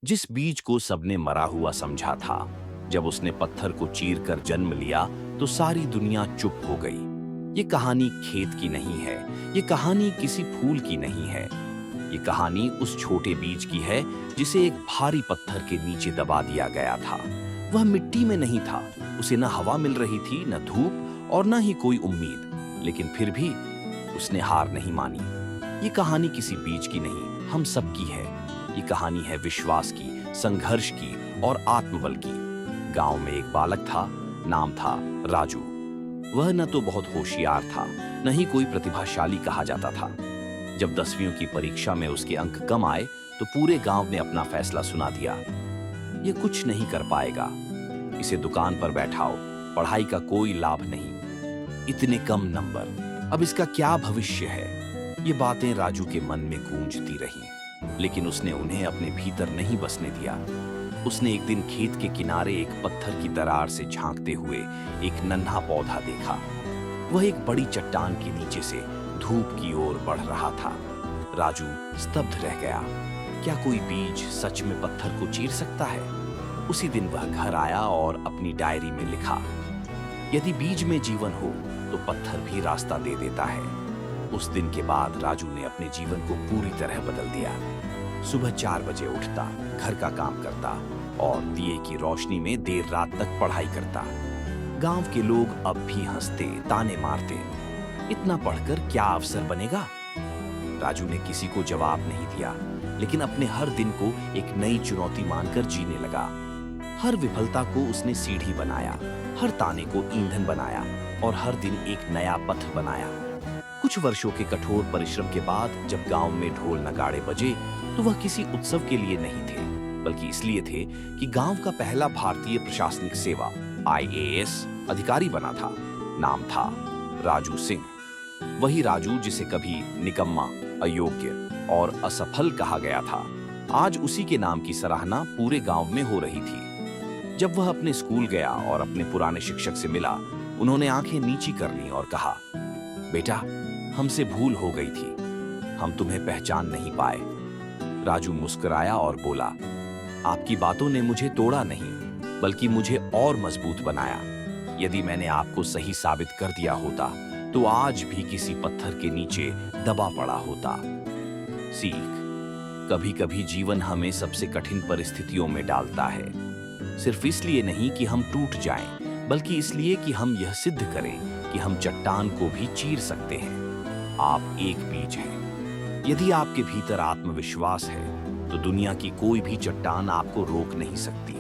जिस बीज को सबने मरा हुआ समझा था, जब उसने पत्थर को चीर कर जन्म लिया तो सारी दुनिया चुप हो गई। ये कहानी खेत की नहीं है, ये कहानी किसी फूल की नहीं है। ये कहानी उस छोटे बीज की है जिसे एक भारी पत्थर के नीचे दबा दिया गया था। वह मिट्टी में नहीं था, उसे न हवा मिल रही थी, न धूप और न ही कोई उम्मीद, लेकिन फिर भी उसने हार नहीं मानी। ये कहानी किसी बीज की नहीं, हम सबकी है। ये कहानी है विश्वास की, संघर्ष की और आत्मबल की। गांव में एक बालक था, नाम था राजू। वह न तो बहुत होशियार था, न ही कोई प्रतिभाशाली कहा जाता था। जब 10वीं की परीक्षा में उसके अंक कम आए तो पूरे गांव ने अपना फैसला सुना दिया। ये कुछ नहीं कर पाएगा, इसे दुकान पर बैठाओ, पढ़ाई का कोई लाभ नहीं। इतने कम नंबर, अब इसका क्या भविष्य है? ये बातें राजू के मन में गूंजती रहीं, लेकिन उसने उन्हें अपने भीतर नहीं बसने दिया। उसने एक दिन खेत के किनारे एक पत्थर की दरार से झांकते हुए एक नन्हा पौधा देखा। वह एक बड़ी चट्टान के नीचे से धूप की ओर बढ़ रहा था। राजू स्तब्ध रह गया। क्या कोई बीज सच में पत्थर को चीर सकता है? उसी दिन वह घर आया और अपनी डायरी में लिखा, यदि बीज में जीवन हो तो पत्थर भी रास्ता दे देता है। उस दिन के बाद राजू ने अपने जीवन को पूरी तरह बदल दिया। सुबह 4 बजे उठता, घर का काम करता और दिए की रोशनी में देर रात तक पढ़ाई करता। गांव के लोग अब भी हंसते, ताने मारते, इतना पढ़कर क्या अफसर बनेगा? राजू ने किसी को जवाब नहीं दिया, लेकिन अपने हर दिन को एक नई चुनौती मानकर जीने लगा। हर विफलता को उसने सीढ़ी बनाया, हर ताने को ईंधन बनाया और हर दिन एक नया पथ बनाया। कुछ वर्षों के कठोर परिश्रम के बाद जब गांव में ढोल नगाड़े बजे तो वह किसी उत्सव के लिए नहीं थे, बल्कि इसलिए थे कि गांव का पहला भारतीय प्रशासनिक सेवा IAS अधिकारी बना था। नाम था राजू सिंह। वही राजू जिसे कभी निकम्मा, अयोग्य और असफल कहा गया था, आज उसी के नाम की सराहना पूरे गांव में हो रही थी। जब वह अपने स्कूल गया और अपने पुराने शिक्षक से मिला, उन्होंने आंखें नीची कर लीं और कहा, बेटा, हमसे भूल हो गई थी, हम तुम्हें पहचान नहीं पाए। राजू मुस्कुराया और बोला, आपकी बातों ने मुझे तोड़ा नहीं, बल्कि मुझे और मजबूत बनाया। यदि मैंने आपको सही साबित कर दिया होता तो आज भी किसी पत्थर के नीचे दबा पड़ा होता। सीख, कभी कभी जीवन हमें सबसे कठिन परिस्थितियों में डालता है, सिर्फ इसलिए नहीं कि हम टूट जाएं, बल्कि इसलिए कि हम यह सिद्ध करें कि हम चट्टान को भी चीर सकते हैं। आप एक बीज हैं। यदि आपके भीतर आत्मविश्वास है तो दुनिया की कोई भी चट्टान आपको रोक नहीं सकती।